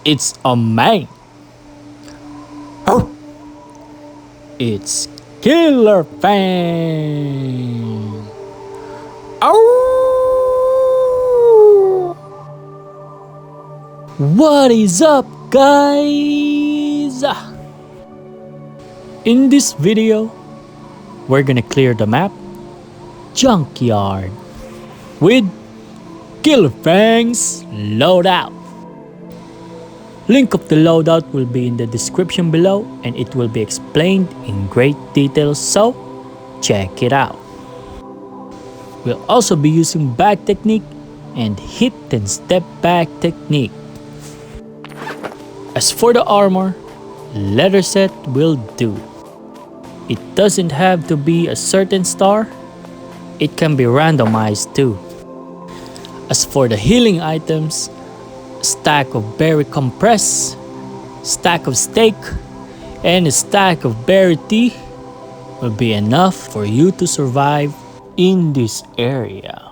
It's a man. Oh. It's Killerfang. Oh. What is up, guys? In this video, we're gonna clear the map Junkyard with Killerfang's Loadout. Link of the loadout will be in the description below and it will be explained in great detail, so check it out. We'll also be using back technique and hit-and-stepback technique. As for the armor, leather set will do. It doesn't have to be a certain star, it can be randomized too. As for the healing items, stack of berry compress, stack of steak, and a stack of berry tea will be enough for you to survive in this area.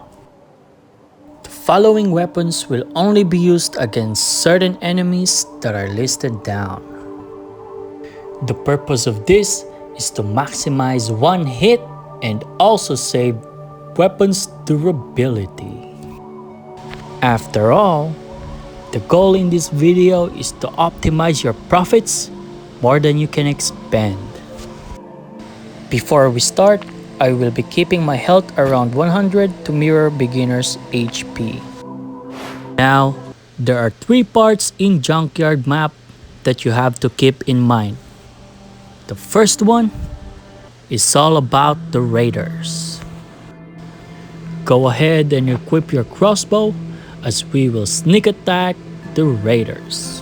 The following weapons will only be used against certain enemies that are listed down. The purpose of this is to maximize one hit and also save weapons durability. After all, the goal in this video is to optimize your profits more than you can expend. Before we start, I will be keeping my health around 100 to mirror beginner's HP. Now, there are 3 parts in Junkyard map that you have to keep in mind. The first one is all about the raiders. Go ahead and equip your crossbow as we will sneak attack the raiders.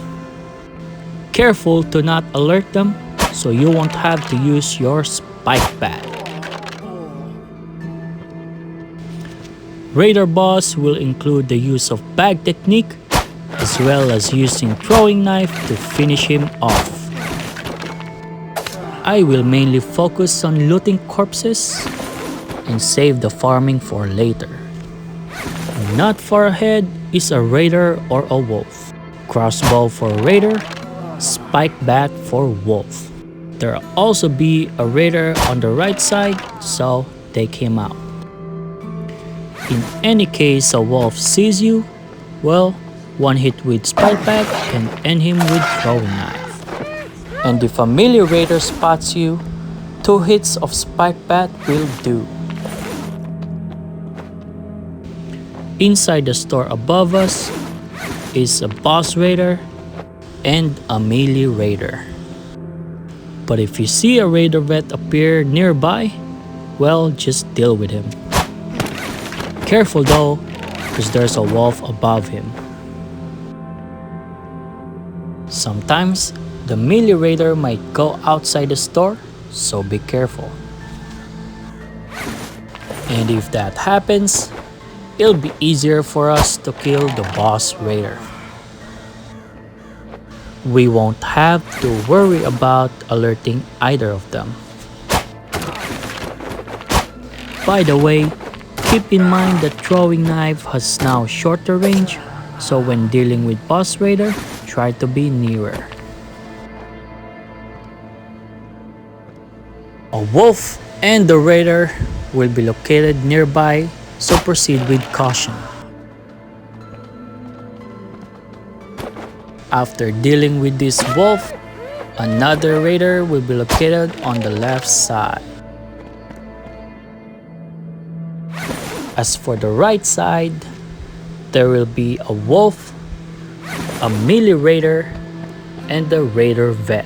Careful to not alert them so you won't have to use your spike bat. Raider boss will include the use of bag technique as well as using throwing knife to finish him off. I will mainly focus on looting corpses and save the farming for later. Not far ahead is a raider or a wolf. Crossbow for raider, spike bat for wolf. There will also be a raider on the right side, so take him out. In any case a wolf sees you, well, one hit with spike bat can end him with throwing knife. And if a melee raider spots you, 2 hits of spike bat will do. Inside the store above us is a boss raider and a melee raider. But if you see a raider vet appear nearby, well, just deal with him. Careful though, because there's a wolf above him. Sometimes, the melee raider might go outside the store, so be careful. And if that happens, it'll be easier for us to kill the boss raider. We won't have to worry about alerting either of them. By the way, keep in mind that throwing knife has now shorter range, so when dealing with boss raider, try to be nearer. A wolf and the raider will be located nearby, so proceed with caution. After dealing with this wolf, another raider will be located on the left side. As for the right side, there will be a wolf, a melee raider, and a raider vet.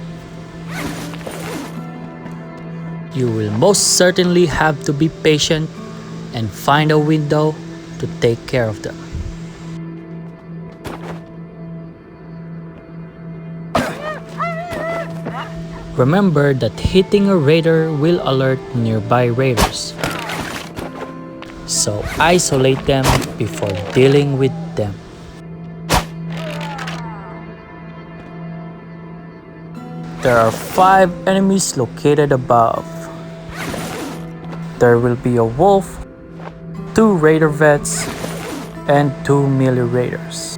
You will most certainly have to be patient and find a window to take care of them. Remember that hitting a raider will alert nearby raiders, so isolate them before dealing with them. There are 5 enemies located above. There will be a wolf, 2 raider vets, and 2 melee raiders.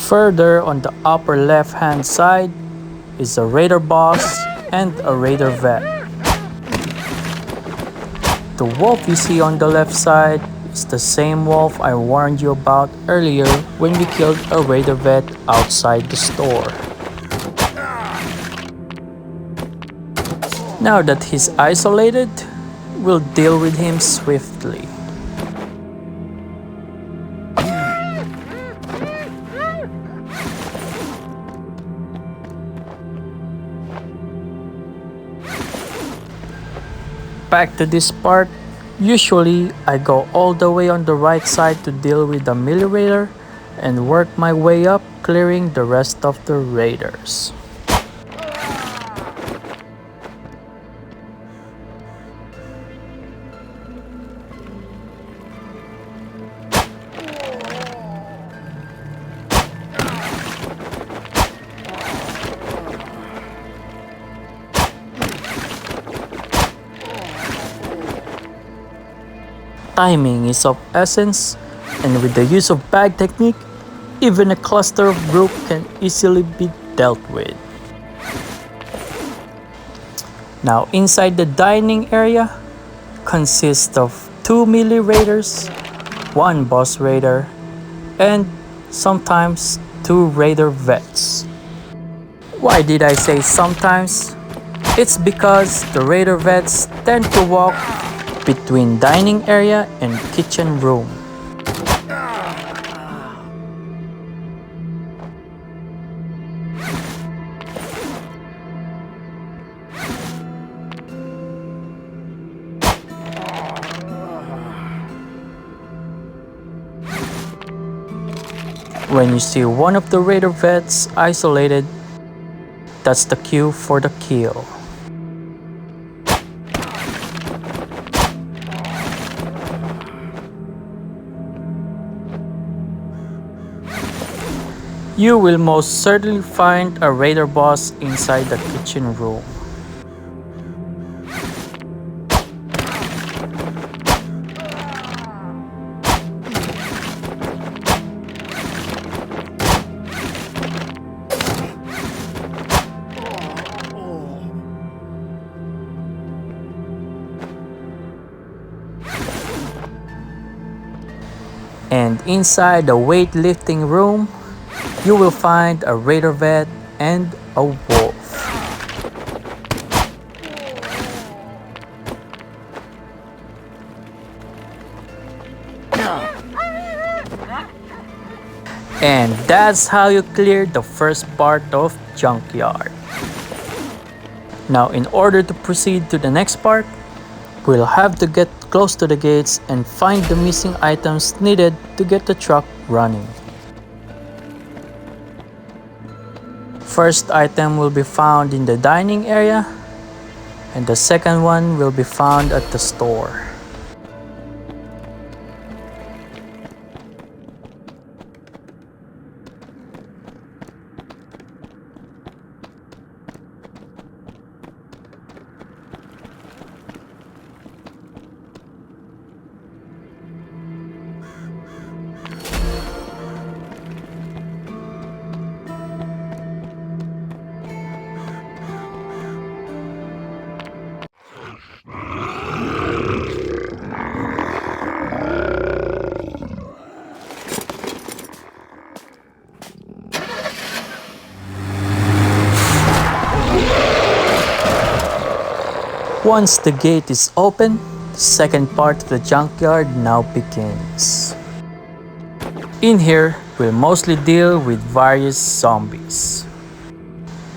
Further on the upper left hand side is a raider boss and a raider vet. The wolf you see on the left side is the same wolf I warned you about earlier when we killed a raider vet outside the store. Now that he's isolated, we'll deal with him swiftly. Back to this part, usually I go all the way on the right side to deal with the melee raider and work my way up, clearing the rest of the raiders. Timing is of essence, and with the use of bag technique, even a cluster of group can easily be dealt with. Now inside the dining area consists of 2 melee raiders, 1 boss raider, and sometimes 2 raider vets. Why did I say sometimes? It's because the raider vets tend to walk between dining area and kitchen room. When you see one of the raider vets isolated, that's the cue for the kill. You will most certainly find a raider boss inside the kitchen room. And inside the weightlifting room, you will find a raider vet and a wolf. And that's how you clear the first part of Junkyard. Now in order to proceed to the next part, we'll have to get close to the gates and find the missing items needed to get the truck running. First item will be found in the dining area, and the second one will be found at the store. Once the gate is open, the second part of the junkyard now begins. In here, we'll mostly deal with various zombies.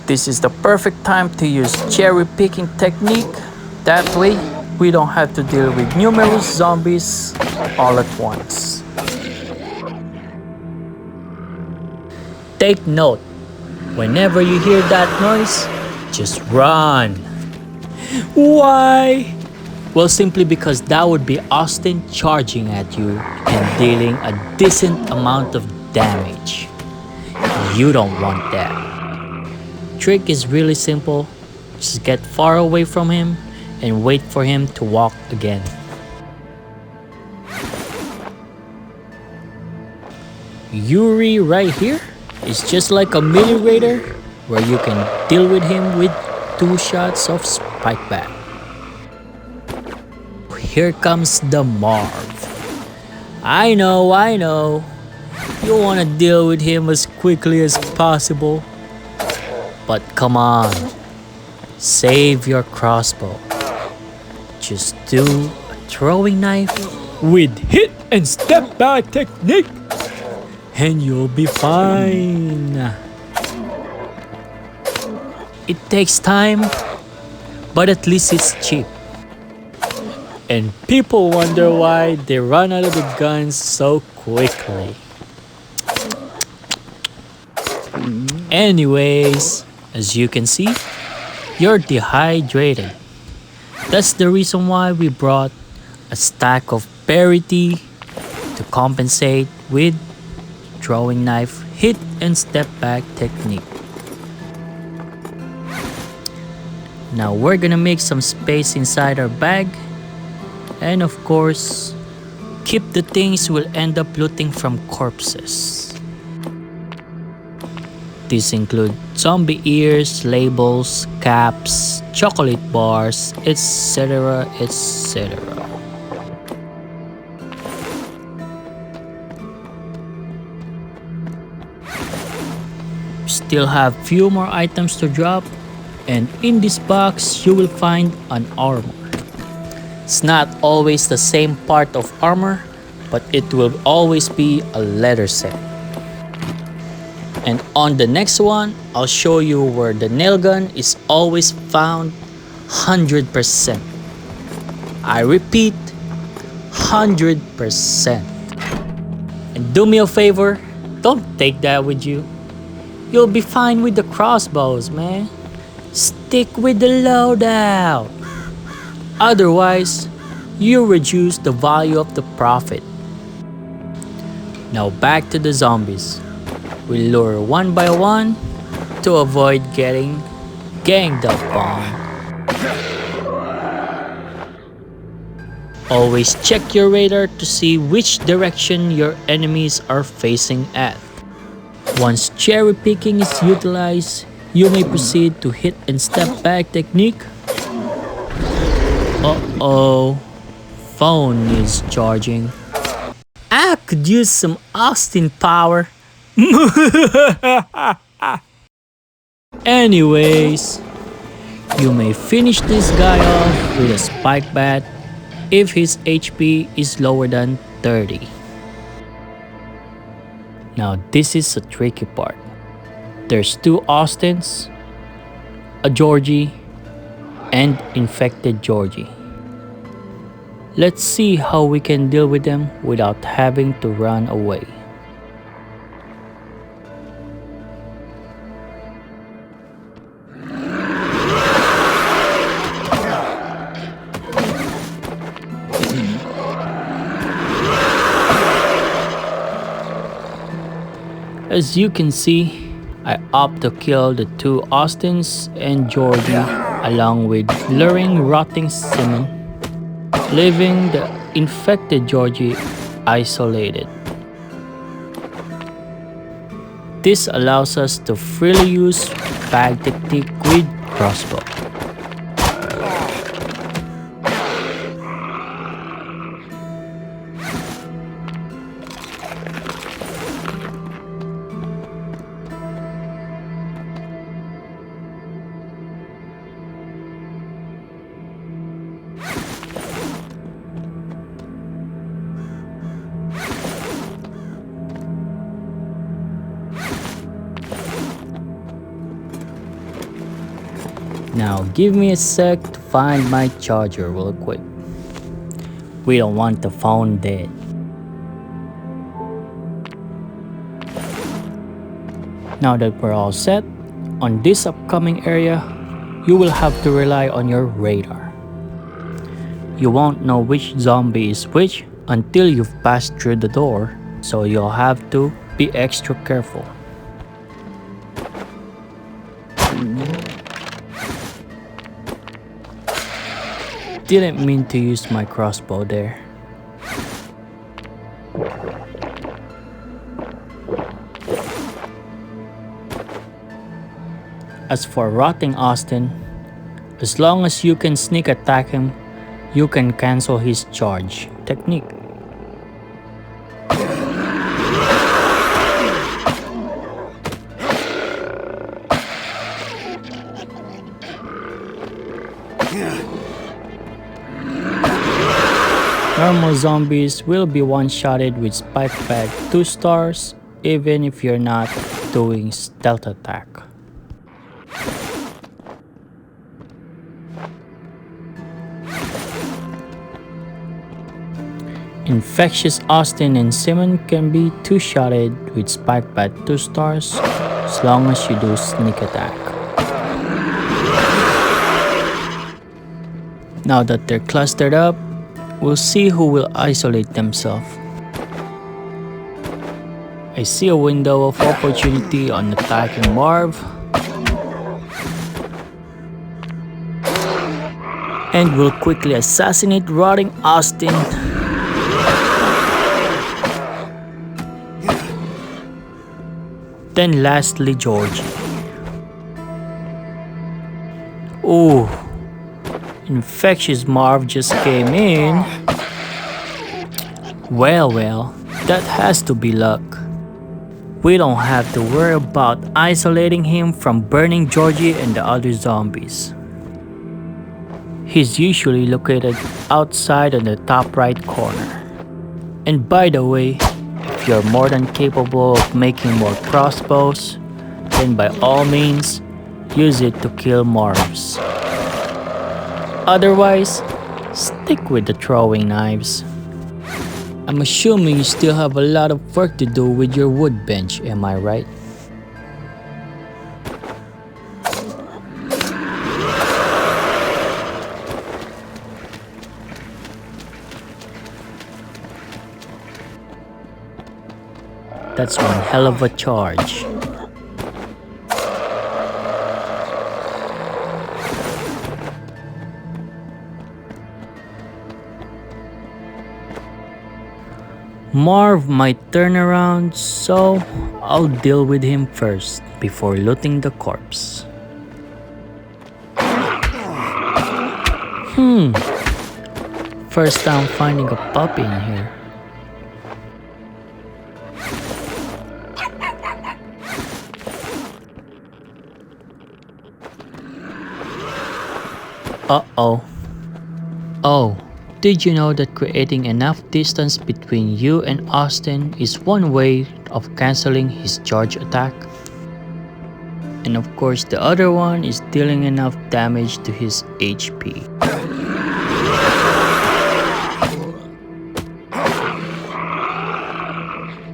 This is the perfect time to use cherry picking technique. That way, we don't have to deal with numerous zombies all at once. Take note, whenever you hear that noise, just run. Why? Well, simply because that would be Austin charging at you and dealing a decent amount of damage. You don't want that. Trick is really simple. Just get far away from him and wait for him to walk again. Yuri right here? It's just like a melee raider where you can deal with him with 2 shots of spike bat. Here comes the Marv. I know. You wanna deal with him as quickly as possible. But come on. Save your crossbow. Just do a throwing knife with Hit-and-Stepback Technique, and you'll be fine. It takes time, but at least it's cheap. And people wonder why they run out of the guns so quickly. Anyways, as you can see, you're dehydrated. That's the reason why we brought a stack of berry tea to compensate with throwing knife Hit-and-Stepback Technique. Now we're gonna make some space inside our bag, and of course, keep the things we'll end up looting from corpses. These include zombie ears, labels, caps, chocolate bars, etc. etc. Still have few more items to drop, and in this box you will find an armor. It's not always the same part of armor, but it will always be a leather set. And on the next one, I'll show you where the nail gun is always found 100%. I repeat, 100%. And do me a favor, don't take that with you. You'll be fine with the crossbows, man. Stick with the loadout. Otherwise, you reduce the value of the profit. Now back to the zombies. We lure one by one to avoid getting ganged up on. Always check your radar to see which direction your enemies are facing at. Once cherry picking is utilized, you may proceed to Hit-and-Stepback Technique. Uh-oh, phone needs charging. I could use some Austin power. Anyways, you may finish this guy off with a spike bat if his HP is lower than 30. Now this is a tricky part. There's 2 Austins, a Georgie, and infected Georgie. Let's see how we can deal with them without having to run away. As you can see, I opt to kill the 2 Austins and Georgie along with luring rotting semen, leaving the infected Georgie isolated. This allows us to freely use bag technique with crossbow. Now give me a sec to find my charger real quick. We don't want the phone dead. Now that we're all set, on this upcoming area, you will have to rely on your radar. You won't know which zombie is which until you've passed through the door, so you'll have to be extra careful. Didn't mean to use my crossbow there. As for rotting Austin, as long as you can sneak attack him, you can cancel his charge technique. Normal zombies will be one-shotted with Spike Bag 2 stars even if you're not doing stealth attack. Infectious Austin and Simon can be 2-shotted with Spike Bat 2 stars as long as you do sneak attack. Now that they're clustered up, we'll see who will isolate themselves. I see a window of opportunity on attacking Marv. And we'll quickly assassinate rotting Austin. Then lastly Georgie. Ooh, infectious Marv just came in. Well, that has to be luck. We don't have to worry about isolating him from burning Georgie and the other zombies. He's usually located outside on the top right corner. And by the way, if you're more than capable of making more crossbows, then by all means, use it to kill Marvs. Otherwise, stick with the throwing knives. I'm assuming you still have a lot of work to do with your wood bench, am I right? That's one hell of a charge. Marv might turn around, so I'll deal with him first before looting the corpse. First time finding a puppy in here. Uh-oh. Oh, did you know that creating enough distance between you and Austin is one way of canceling his charge attack? And of course the other one is dealing enough damage to his HP.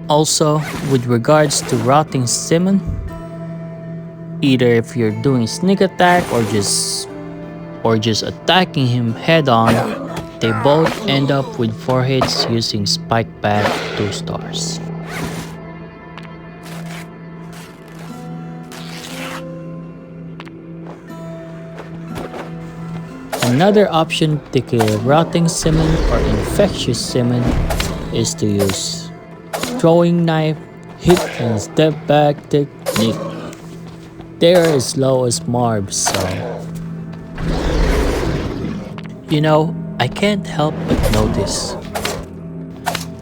Also, with regards to rotting Simon, either if you're doing sneak attack or just attacking him head on, they both end up with 4 hits using Spike Bag 2 stars. Another option to kill rotting Simon or infectious Simon is to use throwing knife hit-and-step-back technique. They're as low as Marv, so you know, I can't help but notice.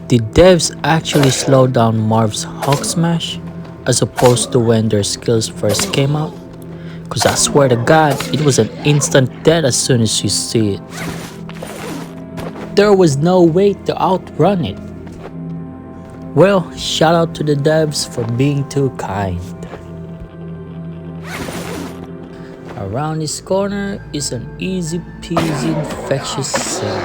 Did devs actually slow down Marv's Hulk Smash as opposed to when their skills first came out? Cause I swear to God, it was an instant death as soon as you see it. There was no way to outrun it. Well, shout out to the devs for being too kind. Around this corner is an easy peasy infectious Sim.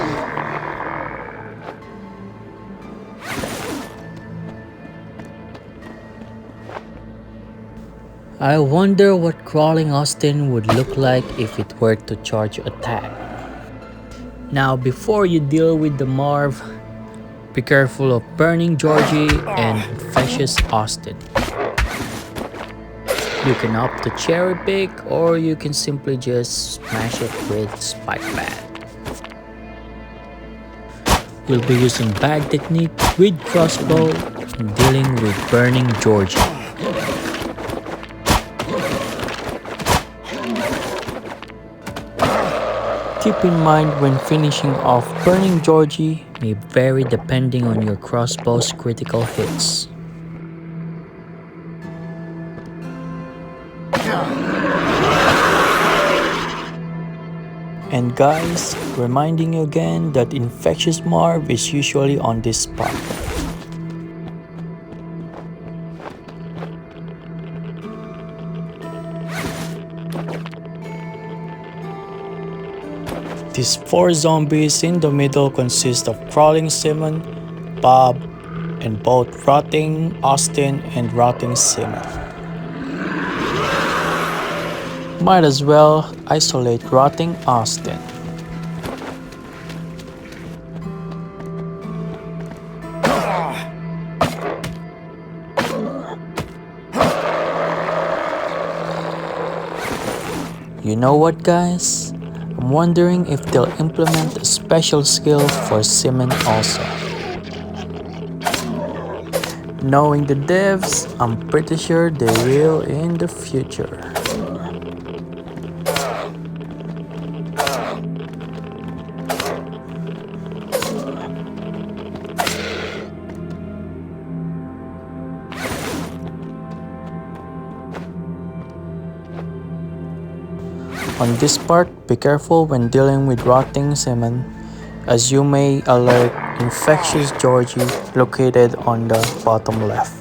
I wonder what crawling Austin would look like if it were to charge attack. Now before you deal with the Marv, be careful of burning Georgie and infectious Austin. You can opt to cherry pick or you can simply just smash it with Spike Bag. We'll be using bag technique with crossbow and dealing with burning Georgie. Keep in mind when finishing off Burning Georgie may vary depending on your crossbow's critical hits. And guys, reminding you again that Infectious Marv is usually on this spot. These 4 zombies in the middle consist of Crawling Simon, Bob, and both Rotting Austin and Rotting Simon. Might as well isolate Rotting Austin. You know what, guys? I'm wondering if they'll implement a special skill for Simon also. Knowing the devs, I'm pretty sure they will in the future. On this part, be careful when dealing with Rotting Simon, as you may alert Infectious Georgie located on the bottom left.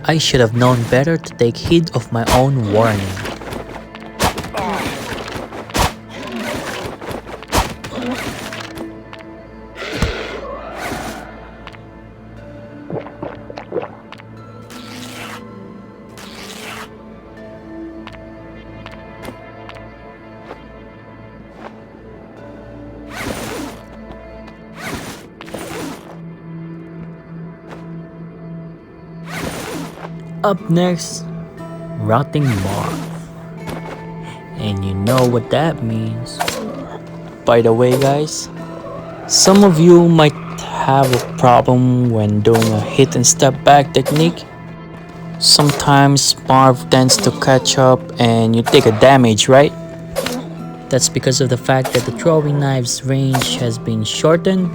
I should have known better to take heed of my own warning. Up next, Rotting Marv. And you know what that means. By the way, guys, some of you might have a problem when doing a hit-and-step-back technique. Sometimes Marv tends to catch up and you take a damage, right? That's because of the fact that the throwing knife's range has been shortened.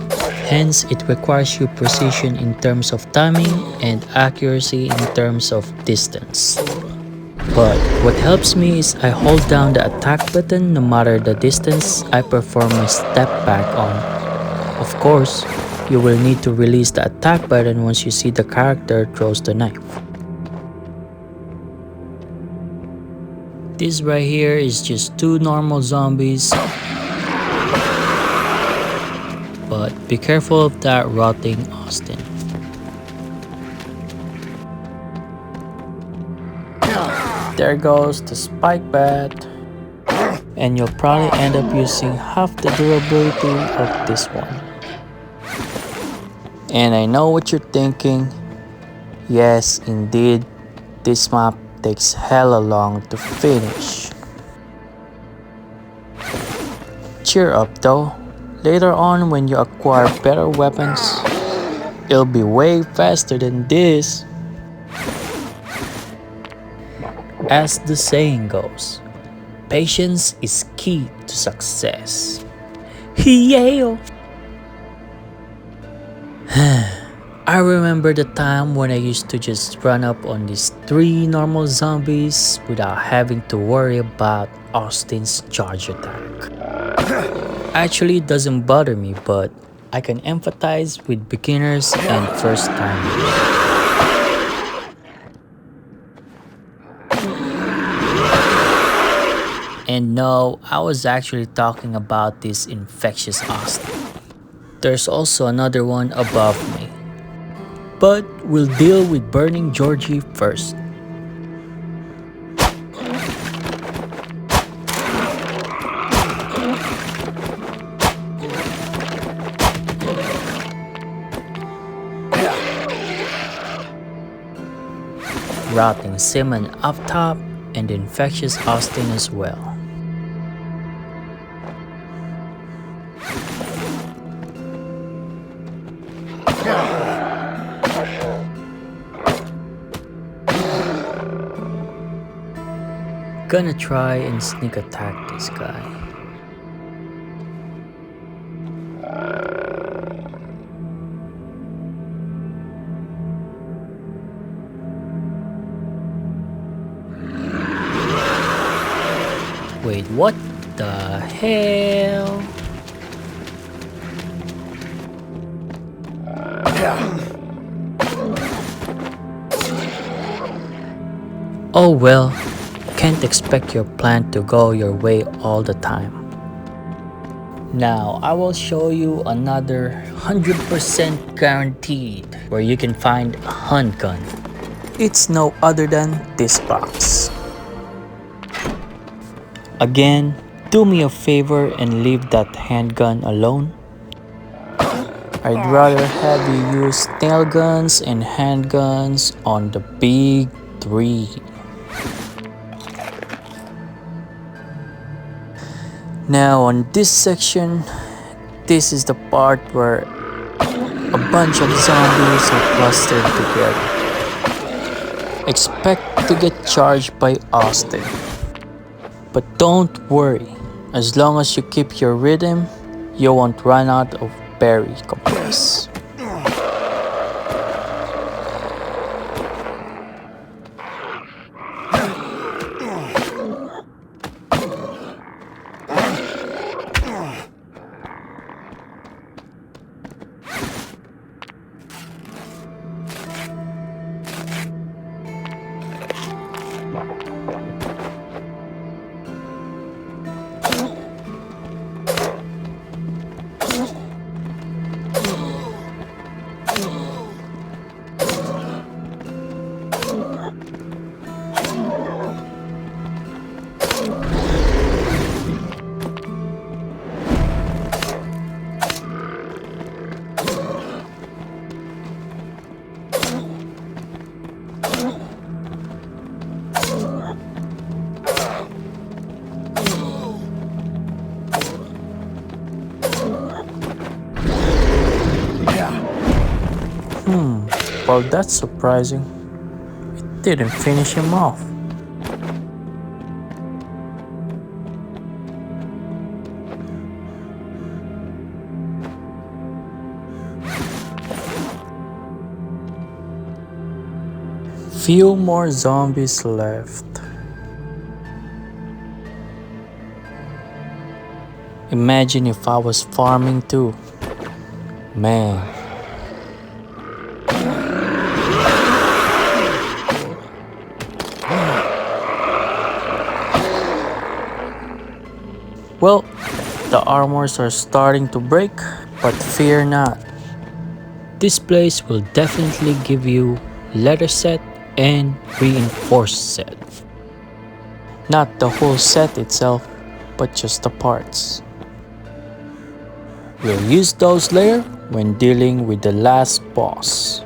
Hence, it requires you precision in terms of timing and accuracy in terms of distance. But what helps me is I hold down the attack button no matter the distance I perform my step back on. Of course, you will need to release the attack button once you see the character throws the knife. This right here is just 2 normal zombies. But be careful of that Rotting Austin. There goes the spike bat. And you'll probably end up using half the durability of this one. And I know what you're thinking. Yes, indeed, this map takes hella long to finish. Cheer up though. Later on, when you acquire better weapons, it'll be way faster than this. As the saying goes, patience is key to success. Yeah. I remember the time when I used to just run up on these 3 normal zombies without having to worry about Austin's charge attack. Actually, it doesn't bother me, but I can empathize with beginners and first timers. And no, I was actually talking about this Infectious Austin. There's also another one above me. But we'll deal with Burning Georgie first. Rotting Simon up top and Infectious Austin as well. gonna try and sneak attack this guy. Wait, what the hell? Oh well, can't expect your plan to go your way all the time. Now I will show you another 100% guaranteed where you can find a handgun. It's no other than this box. Again, do me a favor and leave that handgun alone. I'd rather have you use nail guns and handguns on the big three. Now on this section, this is the part where a bunch of zombies are clustered together. Expect to get charged by Austin. But don't worry, as long as you keep your rhythm, you won't run out of berry compress. Well, that's surprising. It didn't finish him off. Few more zombies left. Imagine if I was farming too. Man. Well, the armors are starting to break, but fear not. This place will definitely give you leather set and reinforced set. Not the whole set itself, but just the parts. We'll use those later when dealing with the last boss.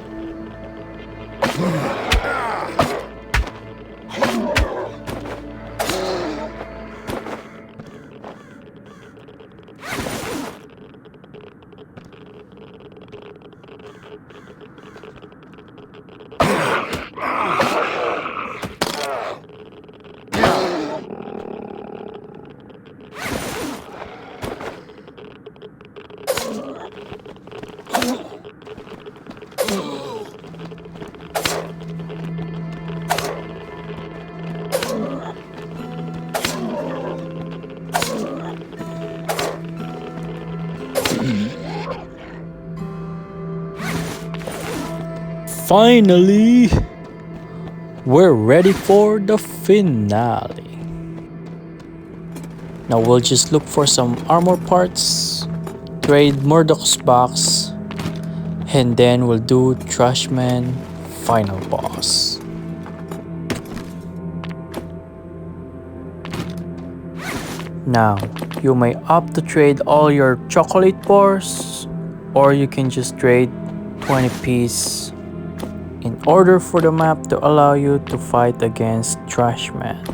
Finally, we're ready for the finale. Now we'll just look for some armor parts, trade Murdoch's box, and then we'll do Trashman final boss. Now, you may opt to trade all your chocolate bars, or you can just trade 20 piece in order for the map to allow you to fight against Trashman.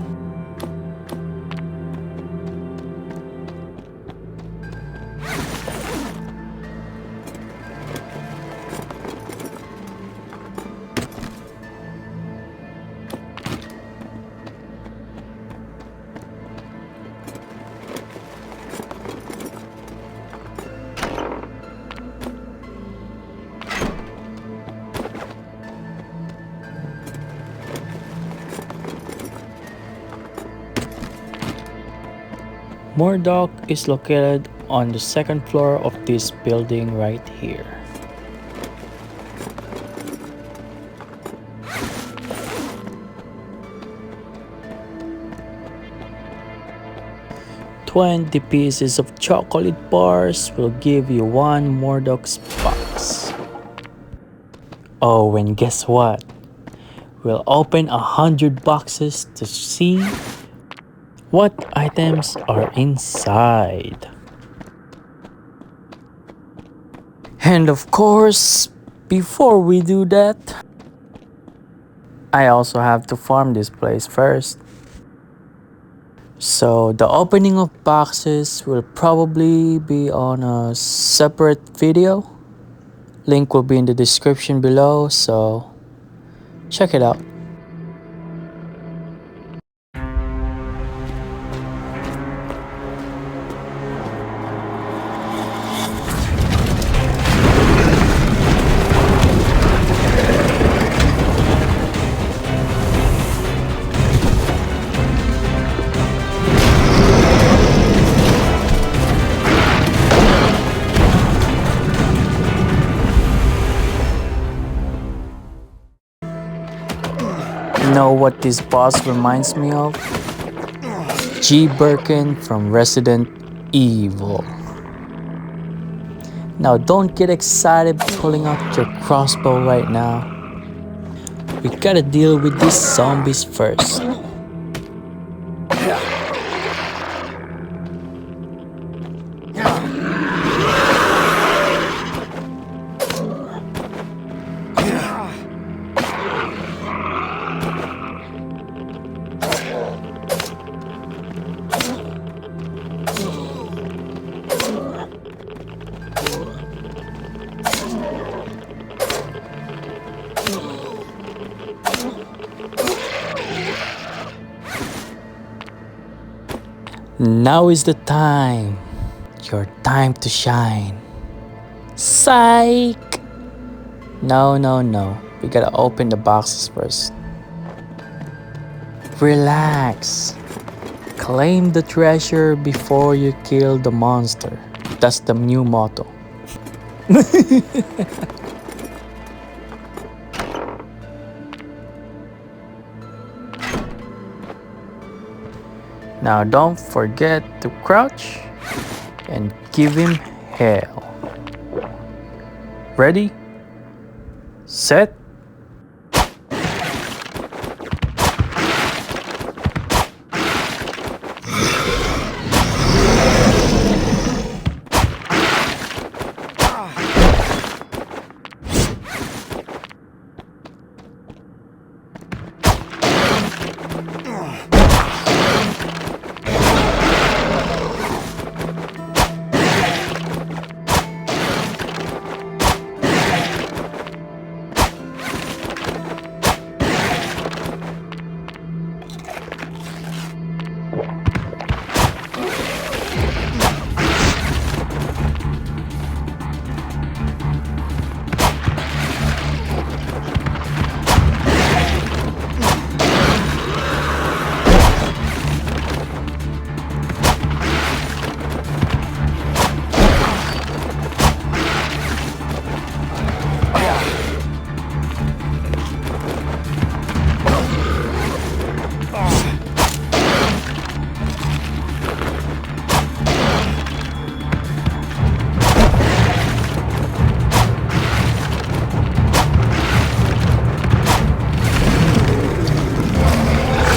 Murdoch is located on the second floor of this building right here. $20 pieces of chocolate bars will give you one Murdoch's box. Oh, and guess what? We'll open 100 boxes to see what items are inside. And of course, before we do that, I also have to farm this place first. So the opening of boxes will probably be on a separate video. Link will be in the description below, so check it out. Know what this boss reminds me of? G. Birkin from Resident Evil. Now don't get excited pulling out your crossbow right now. We gotta deal with these zombies first. Now is the time. Your time to shine. Psych! No. We gotta open the boxes first. Relax. Claim the treasure before you kill the monster. That's the new motto. Now don't forget to crouch and give him hell. Ready? Set?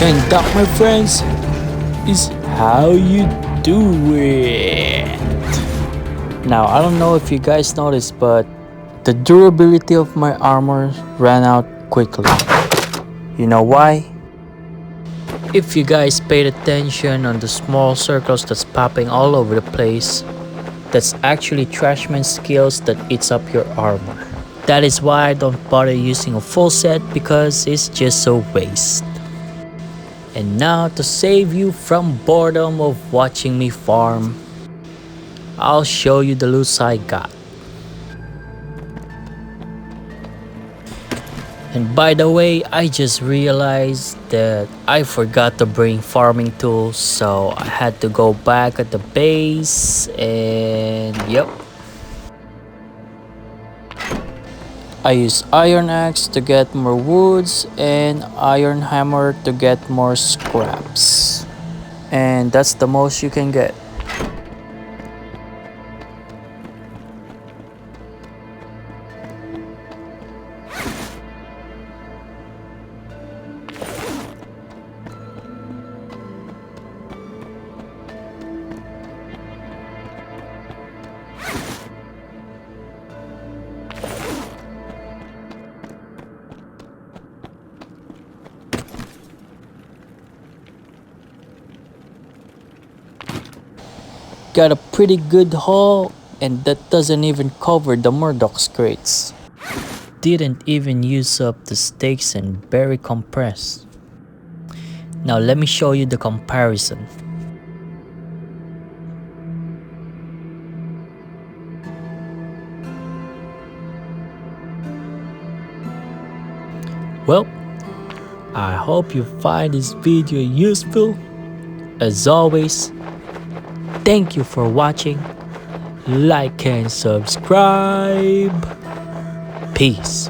And that, my friends, is how you do it. Now, I don't know if you guys noticed, but the durability of my armor ran out quickly. You know why? If you guys paid attention on the small circles that's popping all over the place, that's actually Trashman skills that eats up your armor. That is why I don't bother using a full set, because it's just a waste. And now, to save you from boredom of watching me farm, I'll show you the loot I got. And by the way, I just realized that I forgot to bring farming tools, so I had to go back at the base and yep. I use iron axe to get more woods and iron hammer to get more scraps. And that's the most you can get. Got a pretty good haul, and that doesn't even cover the Murdoch's crates. Didn't even use up the steaks and berry compress. Now let me show you the comparison. Well, I hope you find this video useful. As always, thank you for watching. Like and subscribe. Peace.